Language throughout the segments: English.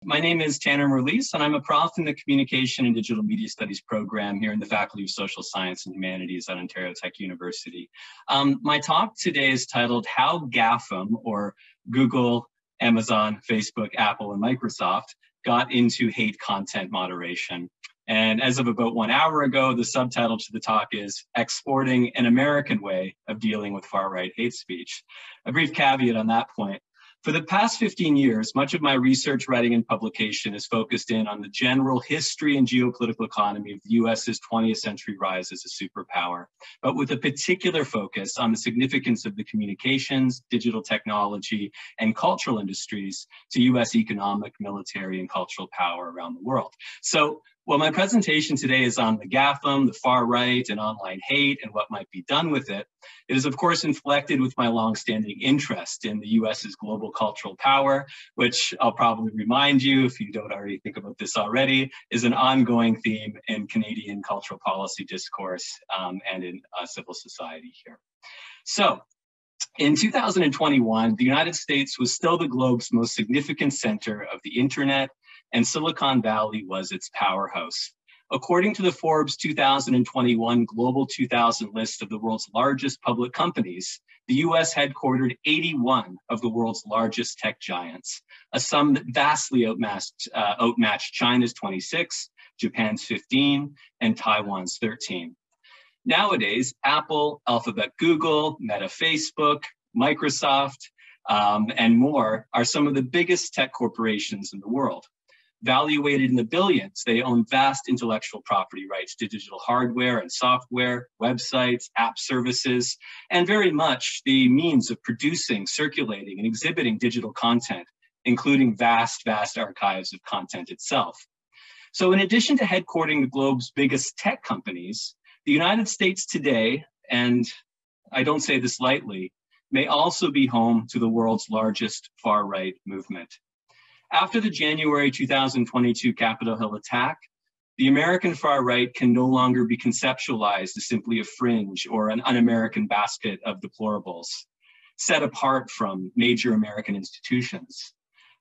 My name is Tanner Mirrlees, and I'm a prof in the Communication and Digital Media Studies program here in the Faculty of Social Science and Humanities at Ontario Tech University. My talk today is titled How GAFAM, or Google, Amazon, Facebook, Apple, and Microsoft, got into hate content moderation. And as of about 1 hour ago, the subtitle to the talk is Exporting an American Way of Dealing with Far-Right Hate Speech. A brief caveat on that point. For the past 15 years, much of my research, writing, and publication is focused in on the general history and geopolitical economy of the US's 20th century rise as a superpower, but with a particular focus on the significance of the communications, digital technology, and cultural industries to US economic, military, and cultural power around the world. So, well, my presentation today is on the GAFAM, the far right, and online hate, and what might be done with it. It is, of course, inflected with my longstanding interest in the US's global cultural power, which I'll probably remind you, if you don't already think about this already, is an ongoing theme in Canadian cultural policy discourse and in civil society here. So, in 2021, the United States was still the globe's most significant center of the internet, and Silicon Valley was its powerhouse. According to the Forbes 2021 Global 2000 list of the world's largest public companies, the US headquartered 81 of the world's largest tech giants, a sum that vastly outmatched China's 26, Japan's 15, and Taiwan's 13. Nowadays, Apple, Alphabet Google, Meta Facebook, Microsoft, and more are some of the biggest tech corporations in the world. Valuated in the billions, they own vast intellectual property rights to digital hardware and software, websites, app services, and very much the means of producing, circulating, and exhibiting digital content, including vast archives of content itself. So in addition to headquartering the globe's biggest tech companies, the United States today, and I don't say this lightly, may also be home to the world's largest far-right movement. After the January 2022 Capitol Hill attack, the American far-right can no longer be conceptualized as simply a fringe or an un-American basket of deplorables, set apart from major American institutions.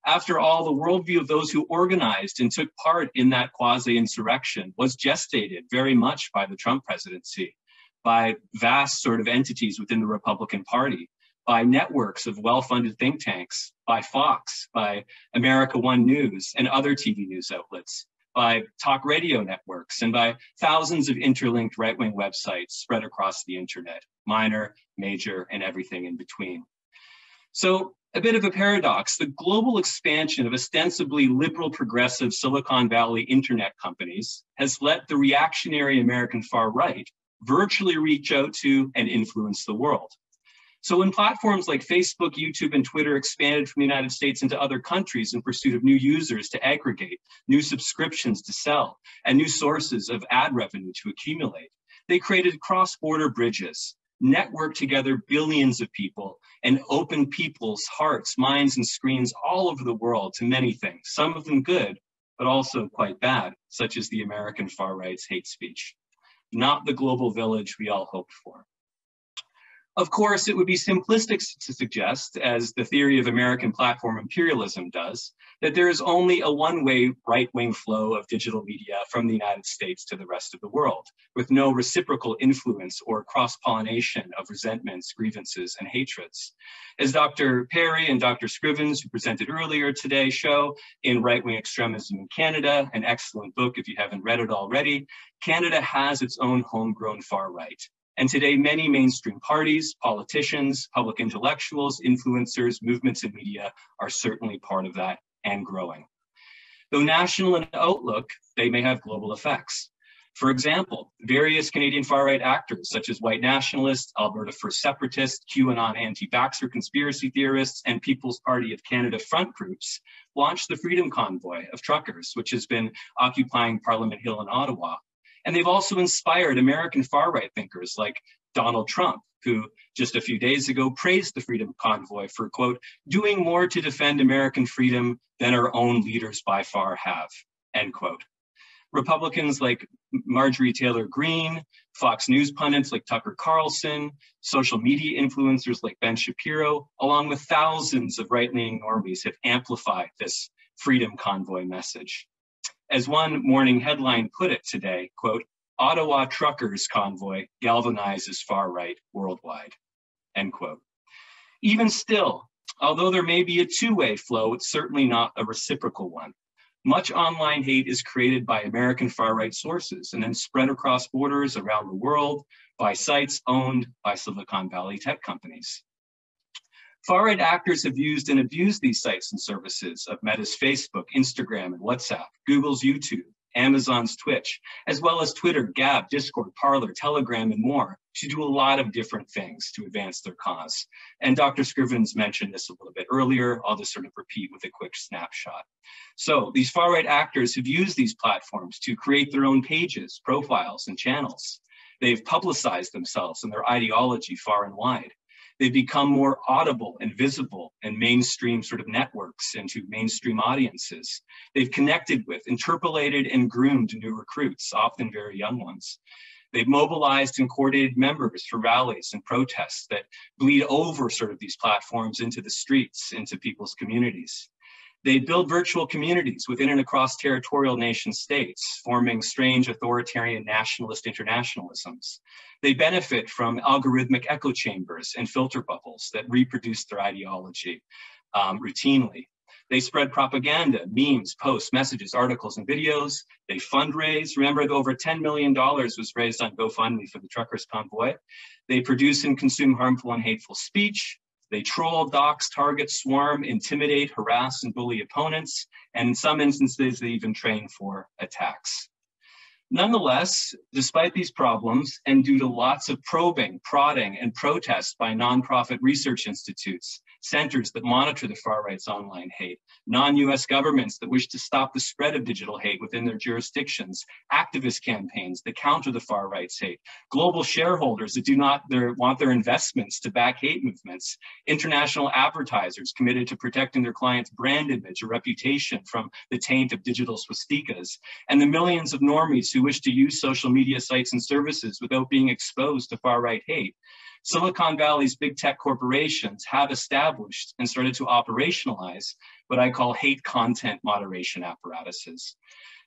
After all, the worldview of those who organized and took part in that quasi-insurrection was gestated very much by the Trump presidency, by vast sort of entities within the Republican Party, by networks of well-funded think tanks, by Fox, by America One News and other TV news outlets, by talk radio networks, and by thousands of interlinked right-wing websites spread across the internet, minor, major, and everything in between. So, a bit of a paradox, the global expansion of ostensibly liberal progressive Silicon Valley internet companies has let the reactionary American far right virtually reach out to and influence the world. So when platforms like Facebook, YouTube, and Twitter expanded from the United States into other countries in pursuit of new users to aggregate, new subscriptions to sell, and new sources of ad revenue to accumulate, they created cross-border bridges, networked together billions of people, and opened people's hearts, minds, and screens all over the world to many things, some of them good, but also quite bad, such as the American far-right's hate speech. Not the global village we all hoped for. Of course, it would be simplistic to suggest, as the theory of American platform imperialism does, that there is only a one-way right-wing flow of digital media from the United States to the rest of the world, with no reciprocal influence or cross-pollination of resentments, grievances, and hatreds. As Dr. Perry and Dr. Scrivens, who presented earlier today, show in Right-Wing Extremism in Canada, an excellent book if you haven't read it already, Canada has its own homegrown far-right. And today, many mainstream parties, politicians, public intellectuals, influencers, movements, and media are certainly part of that and growing. Though national in outlook, they may have global effects. For example, various Canadian far-right actors, such as white nationalists, Alberta First Separatists, QAnon anti-vaxxer conspiracy theorists, and People's Party of Canada front groups, launched the Freedom Convoy of truckers, which has been occupying Parliament Hill in Ottawa. And they've also inspired American far-right thinkers like Donald Trump, who just a few days ago praised the Freedom Convoy for, quote, doing more to defend American freedom than our own leaders by far have, end quote. Republicans like Marjorie Taylor Greene, Fox News pundits like Tucker Carlson, social media influencers like Ben Shapiro, along with thousands of right-leaning normies have amplified this Freedom Convoy message. As one morning headline put it today, quote, Ottawa truckers convoy galvanizes far right worldwide, end quote. Even still, although there may be a two-way flow, it's certainly not a reciprocal one. Much online hate is created by American far-right sources and then spread across borders around the world by sites owned by Silicon Valley tech companies. Far-right actors have used and abused these sites and services of Meta's Facebook, Instagram, and WhatsApp, Google's YouTube, Amazon's Twitch, as well as Twitter, Gab, Discord, Parler, Telegram, and more, to do a lot of different things to advance their cause. And Dr. Scrivens mentioned this a little bit earlier. I'll just sort of repeat with a quick snapshot. So these far-right actors have used these platforms to create their own pages, profiles, and channels. They've publicized themselves and their ideology far and wide. They've become more audible and visible in mainstream sort of networks and to mainstream audiences. They've connected with, interpolated, and groomed new recruits, often very young ones. They've mobilized and coordinated members for rallies and protests that bleed over sort of these platforms into the streets, into people's communities. They build virtual communities within and across territorial nation states, forming strange authoritarian nationalist internationalisms. They benefit from algorithmic echo chambers and filter bubbles that reproduce their ideology routinely. They spread propaganda, memes, posts, messages, articles, and videos. They fundraise. Remember, over $10 million was raised on GoFundMe for the truckers convoy. They produce and consume harmful and hateful speech. They troll, dox, target, swarm, intimidate, harass, and bully opponents, and in some instances, they even train for attacks. Nonetheless, despite these problems, and due to lots of probing, prodding, and protests by nonprofit research institutes, centers that monitor the far right's online hate, non-US governments that wish to stop the spread of digital hate within their jurisdictions, activist campaigns that counter the far right's hate, global shareholders that do not want their investments to back hate movements, international advertisers committed to protecting their clients' brand image or reputation from the taint of digital swastikas, and the millions of normies who wish to use social media sites and services without being exposed to far right hate. Silicon Valley's big tech corporations have established and started to operationalize what I call hate content moderation apparatuses.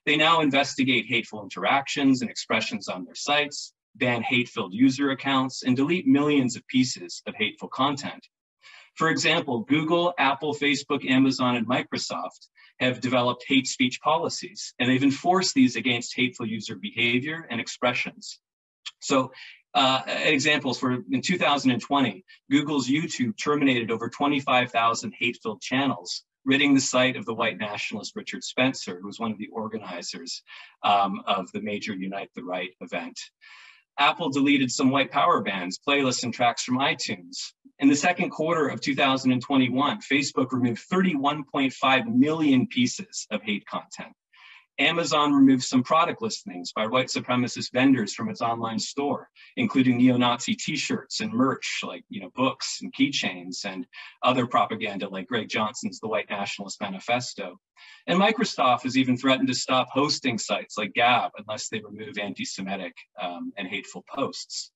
They now investigate hateful interactions and expressions on their sites, ban hate-filled user accounts, and delete millions of pieces of hateful content. For example, Google, Apple, Facebook, Amazon, and Microsoft have developed hate speech policies, and they've enforced these against hateful user behavior and expressions. So examples for in 2020, Google's YouTube terminated over 25,000 hate-filled channels, ridding the site of the white nationalist Richard Spencer, who was one of the organizers of the major Unite the Right event. Apple deleted some white power bands, playlists, and tracks from iTunes. In the second quarter of 2021, Facebook removed 31.5 million pieces of hate content. Amazon removed some product listings by white supremacist vendors from its online store, including neo-Nazi t-shirts and merch like books and keychains and other propaganda like Greg Johnson's The White Nationalist Manifesto. And Microsoft has even threatened to stop hosting sites like Gab unless they remove anti-Semitic and hateful posts.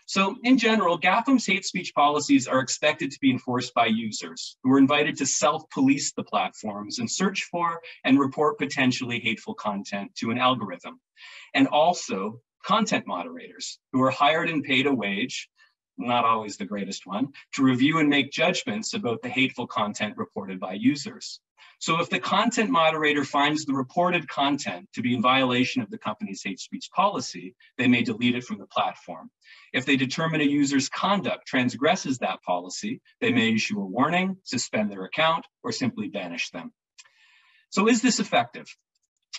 So in general, GAFAM's hate speech policies are expected to be enforced by users who are invited to self-police the platforms and search for and report potentially hateful content to an algorithm. And also content moderators who are hired and paid a wage, not always the greatest one, to review and make judgments about the hateful content reported by users. So if the content moderator finds the reported content to be in violation of the company's hate speech policy, they may delete it from the platform. If they determine a user's conduct transgresses that policy, they may issue a warning, suspend their account, or simply banish them. So is this effective?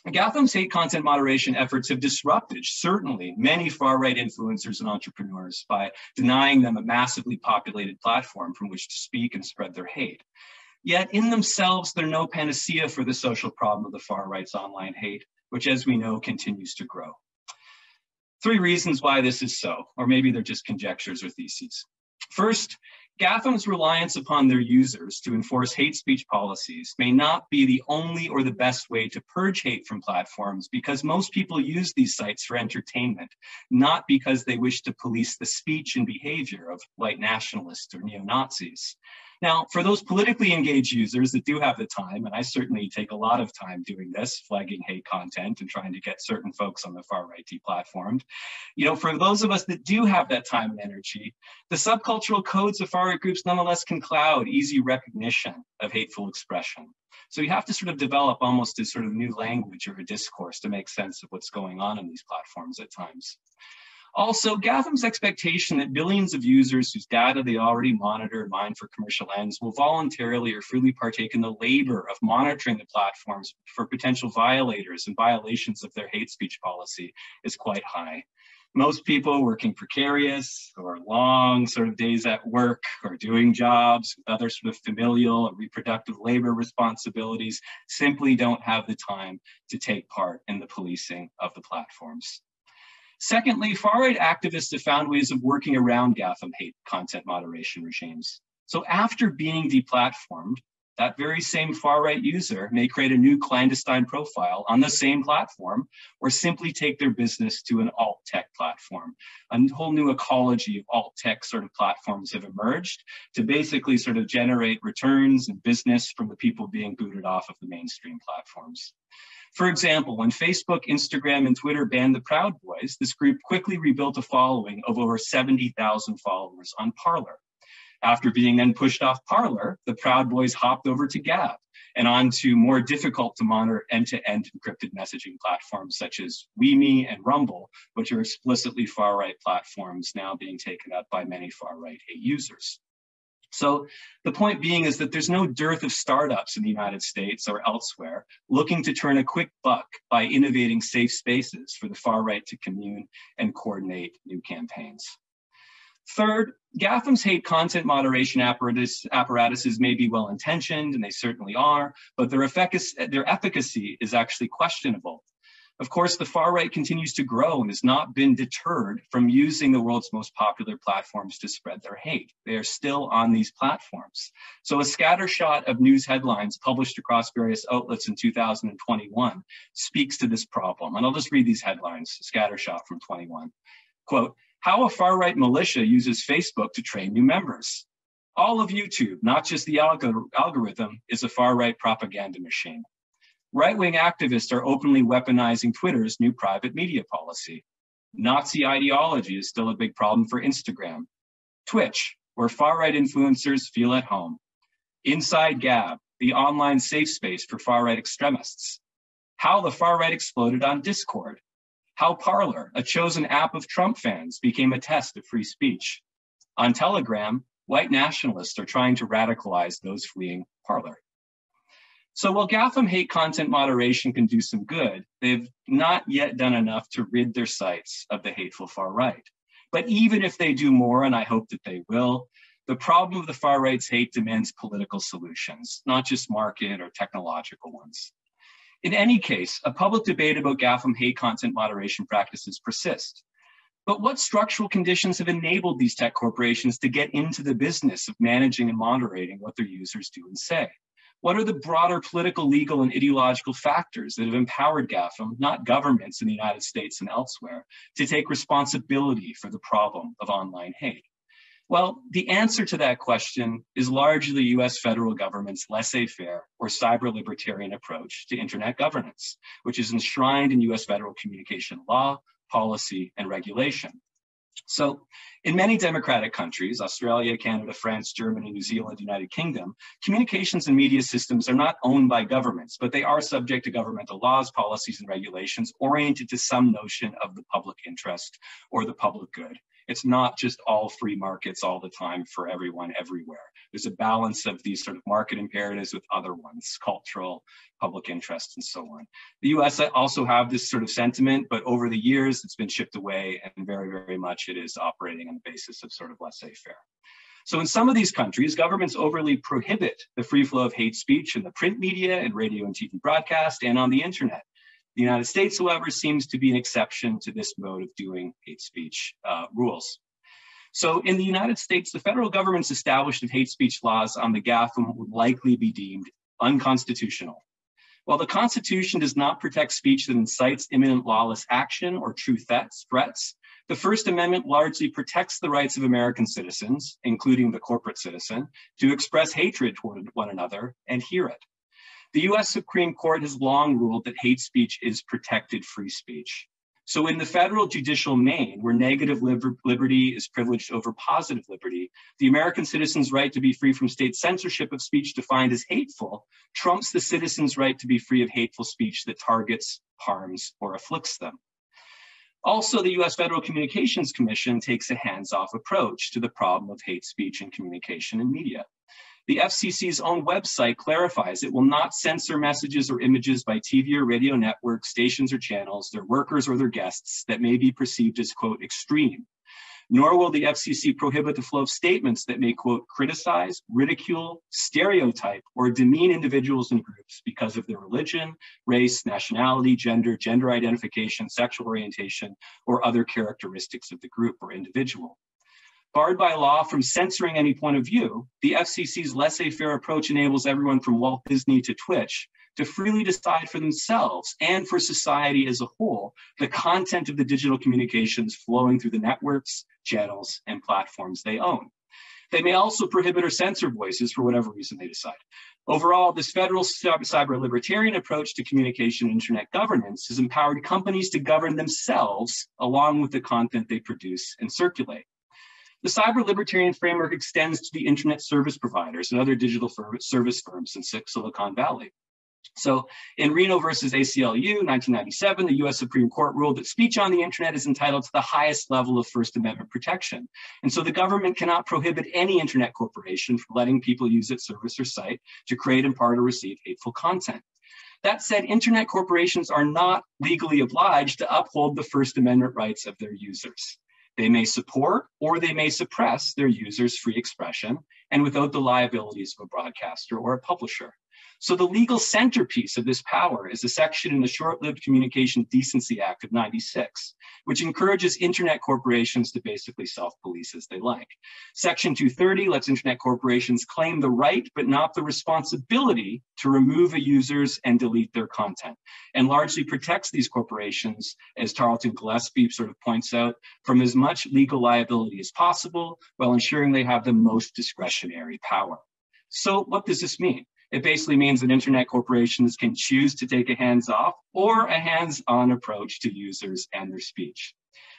GAFAM's hate content moderation efforts have disrupted, certainly, many far-right influencers and entrepreneurs by denying them a massively populated platform from which to speak and spread their hate. Yet in themselves, they're no panacea for the social problem of the far right's online hate, which, as we know, continues to grow. 3 reasons why this is so, or maybe they're just conjectures or theses. First, GAFAM's reliance upon their users to enforce hate speech policies may not be the only or the best way to purge hate from platforms, because most people use these sites for entertainment, not because they wish to police the speech and behavior of white nationalists or neo-Nazis. Now, for those politically engaged users that do have the time, and I certainly take a lot of time doing this, flagging hate content and trying to get certain folks on the far right deplatformed, for those of us that do have that time and energy, the subcultural codes of far right groups nonetheless can cloud easy recognition of hateful expression. So you have to sort of develop almost a sort of new language or a discourse to make sense of what's going on in these platforms at times. Also, GAFAM's expectation that billions of users whose data they already monitor and mine for commercial ends will voluntarily or freely partake in the labor of monitoring the platforms for potential violators and violations of their hate speech policy is quite high. Most people working precarious or long sort of days at work or doing jobs with other sort of familial and reproductive labor responsibilities simply don't have the time to take part in the policing of the platforms. Secondly, far-right activists have found ways of working around GAFAM hate content moderation regimes. So after being deplatformed, that very same far-right user may create a new clandestine profile on the same platform or simply take their business to an alt-tech platform. A whole new ecology of alt-tech sort of platforms have emerged to basically sort of generate returns and business from the people being booted off of the mainstream platforms. For example, when Facebook, Instagram, and Twitter banned the Proud Boys, this group quickly rebuilt a following of over 70,000 followers on Parler. After being then pushed off Parler, the Proud Boys hopped over to Gab and on to more difficult to monitor end-to-end encrypted messaging platforms such as WeMe and Rumble, which are explicitly far-right platforms now being taken up by many far-right hate users. So the point being is that there's no dearth of startups in the United States or elsewhere looking to turn a quick buck by innovating safe spaces for the far right to commune and coordinate new campaigns. Third, GAFAM's hate content moderation apparatuses may be well-intentioned, and they certainly are, but their efficacy is actually questionable. Of course, the far right continues to grow and has not been deterred from using the world's most popular platforms to spread their hate. They are still on these platforms. So a scattershot of news headlines published across various outlets in 2021 speaks to this problem. And I'll just read these headlines, scattershot from 21. Quote, how a far right militia uses Facebook to train new members. All of YouTube, not just the algorithm, is a far right propaganda machine. Right-wing activists are openly weaponizing Twitter's new private media policy. Nazi ideology is still a big problem for Instagram. Twitch, where far-right influencers feel at home. Inside Gab, the online safe space for far-right extremists. How the far-right exploded on Discord. How Parler, a chosen app of Trump fans, became a test of free speech. On Telegram, white nationalists are trying to radicalize those fleeing Parler. So while GAFAM hate content moderation can do some good, they've not yet done enough to rid their sites of the hateful far right. But even if they do more, and I hope that they will, the problem of the far right's hate demands political solutions, not just market or technological ones. In any case, a public debate about GAFAM hate content moderation practices persist. But what structural conditions have enabled these tech corporations to get into the business of managing and moderating what their users do and say? What are the broader political, legal, and ideological factors that have empowered GAFAM, not governments in the United States and elsewhere, to take responsibility for the problem of online hate? Well, the answer to that question is largely the US federal government's laissez-faire or cyber-libertarian approach to internet governance, which is enshrined in US federal communication law, policy, and regulation. So in many democratic countries, Australia, Canada, France, Germany, New Zealand, United Kingdom, communications and media systems are not owned by governments, but they are subject to governmental laws, policies, and regulations oriented to some notion of the public interest or the public good. It's not just all free markets all the time for everyone everywhere. There's a balance of these sort of market imperatives with other ones, cultural, public interest, and so on. The US also have this sort of sentiment, but over the years, it's been chipped away, and very, very much it is operating on the basis of sort of laissez-faire. So in some of these countries, governments overly prohibit the free flow of hate speech in the print media and radio and TV broadcast and on the internet. The United States, however, seems to be an exception to this mode of doing hate speech rules. So in the United States, the federal government's establishment of hate speech laws on the GAFAM would likely be deemed unconstitutional. While the Constitution does not protect speech that incites imminent lawless action or true threats, The First Amendment largely protects the rights of American citizens, including the corporate citizen, to express hatred toward one another and hear it. The US Supreme Court has long ruled that hate speech is protected free speech. So in the federal judicial main, where negative liberty is privileged over positive liberty, the American citizen's right to be free from state censorship of speech defined as hateful trumps the citizen's right to be free of hateful speech that targets, harms, or afflicts them. Also, the US Federal Communications Commission takes a hands-off approach to the problem of hate speech in communication and media. The FCC's own website clarifies it will not censor messages or images by TV or radio networks, stations or channels, their workers or their guests that may be perceived as, quote, extreme. Nor will the FCC prohibit the flow of statements that may, quote, criticize, ridicule, stereotype, or demean individuals and groups because of their religion, race, nationality, gender identification, sexual orientation, or other characteristics of the group or individual. Barred by law from censoring any point of view, the FCC's laissez-faire approach enables everyone from Walt Disney to Twitch to freely decide for themselves and for society as a whole the content of the digital communications flowing through the networks, channels, and platforms they own. They may also prohibit or censor voices for whatever reason they decide. Overall, this federal cyber libertarian approach to communication and internet governance has empowered companies to govern themselves along with the content they produce and circulate. The cyber libertarian framework extends to the internet service providers and other digital service firms in Silicon Valley. So in Reno versus ACLU, 1997, the US Supreme Court ruled that speech on the internet is entitled to the highest level of First Amendment protection. And so the government cannot prohibit any internet corporation from letting people use its service or site to create, impart, or receive hateful content. That said, internet corporations are not legally obliged to uphold the First Amendment rights of their users. They may support or they may suppress their users' free expression and without the liabilities of a broadcaster or a publisher. So the legal centerpiece of this power is a section in the Short-Lived Communication Decency Act of '96, which encourages internet corporations to basically self-police as they like. Section 230 lets internet corporations claim the right but not the responsibility to remove a user's and delete their content, and largely protects these corporations, as Tarleton Gillespie sort of points out, from as much legal liability as possible while ensuring they have the most discretionary power. So what does this mean? It basically means that internet corporations can choose to take a hands-off or a hands-on approach to users and their speech.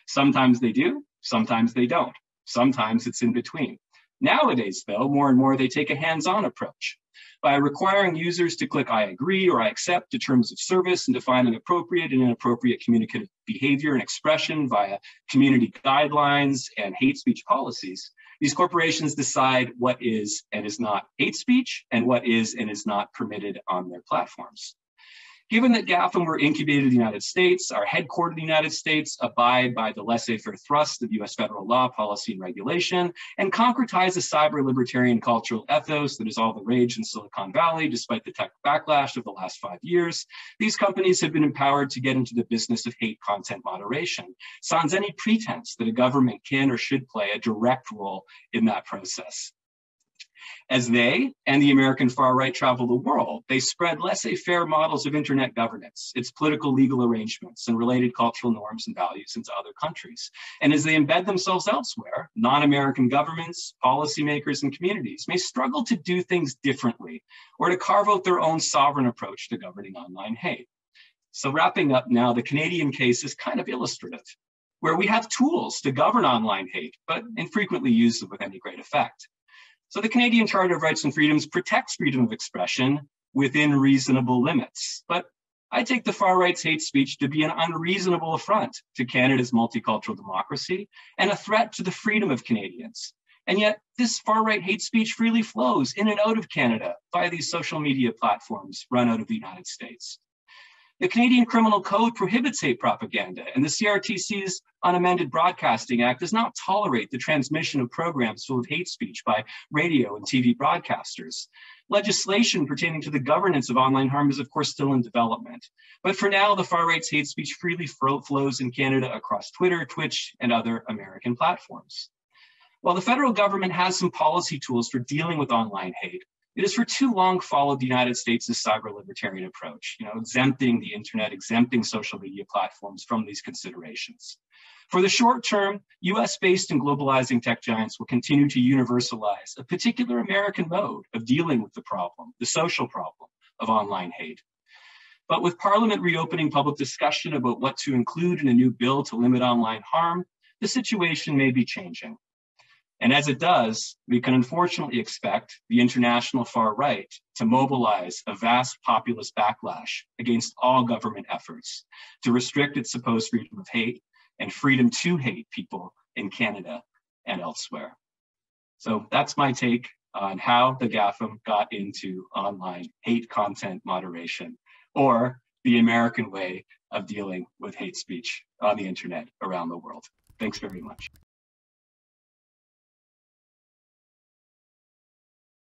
Sometimes they do, sometimes they don't. Sometimes it's in between. Nowadays, though, more and more they take a hands-on approach. By requiring users to click I agree or I accept to terms of service and defining appropriate and inappropriate communicative behavior and expression via community guidelines and hate speech policies, these corporations decide what is and is not hate speech and what is and is not permitted on their platforms. Given that GAFAM were incubated in the United States, are headquartered in the United States, abide by the laissez-faire thrust of US federal law, policy, and regulation, and concretize a cyber libertarian cultural ethos that is all the rage in Silicon Valley, despite the tech backlash of the last 5 years, these companies have been empowered to get into the business of hate content moderation, sans any pretense that a government can or should play a direct role in that process. As they and the American far right travel the world, they spread laissez-faire models of internet governance, its political legal arrangements, and related cultural norms and values into other countries. And as they embed themselves elsewhere, non-American governments, policymakers, and communities may struggle to do things differently or to carve out their own sovereign approach to governing online hate. So wrapping up now, the Canadian case is kind of illustrative, where we have tools to govern online hate, but infrequently use them with any great effect. So the Canadian Charter of Rights and Freedoms protects freedom of expression within reasonable limits. But I take the far right's hate speech to be an unreasonable affront to Canada's multicultural democracy and a threat to the freedom of Canadians. And yet this far right hate speech freely flows in and out of Canada via these social media platforms run out of the United States. The Canadian Criminal Code prohibits hate propaganda, and the CRTC's Unamended Broadcasting Act does not tolerate the transmission of programs full of hate speech by radio and TV broadcasters. Legislation pertaining to the governance of online harm is, of course, still in development. But for now, the far right's hate speech freely flows in Canada across Twitter, Twitch, and other American platforms. While the federal government has some policy tools for dealing with online hate, it has for too long followed the United States' cyber libertarian approach, exempting the internet, exempting social media platforms from these considerations. For the short term, US-based and globalizing tech giants will continue to universalize a particular American mode of dealing with the problem, the social problem of online hate. But with Parliament reopening public discussion about what to include in a new bill to limit online harm, the situation may be changing. And as it does, we can unfortunately expect the international far right to mobilize a vast populist backlash against all government efforts to restrict its supposed freedom of hate and freedom to hate people in Canada and elsewhere. So that's my take on how the GAFAM got into online hate content moderation, or the American way of dealing with hate speech on the internet around the world. Thanks very much.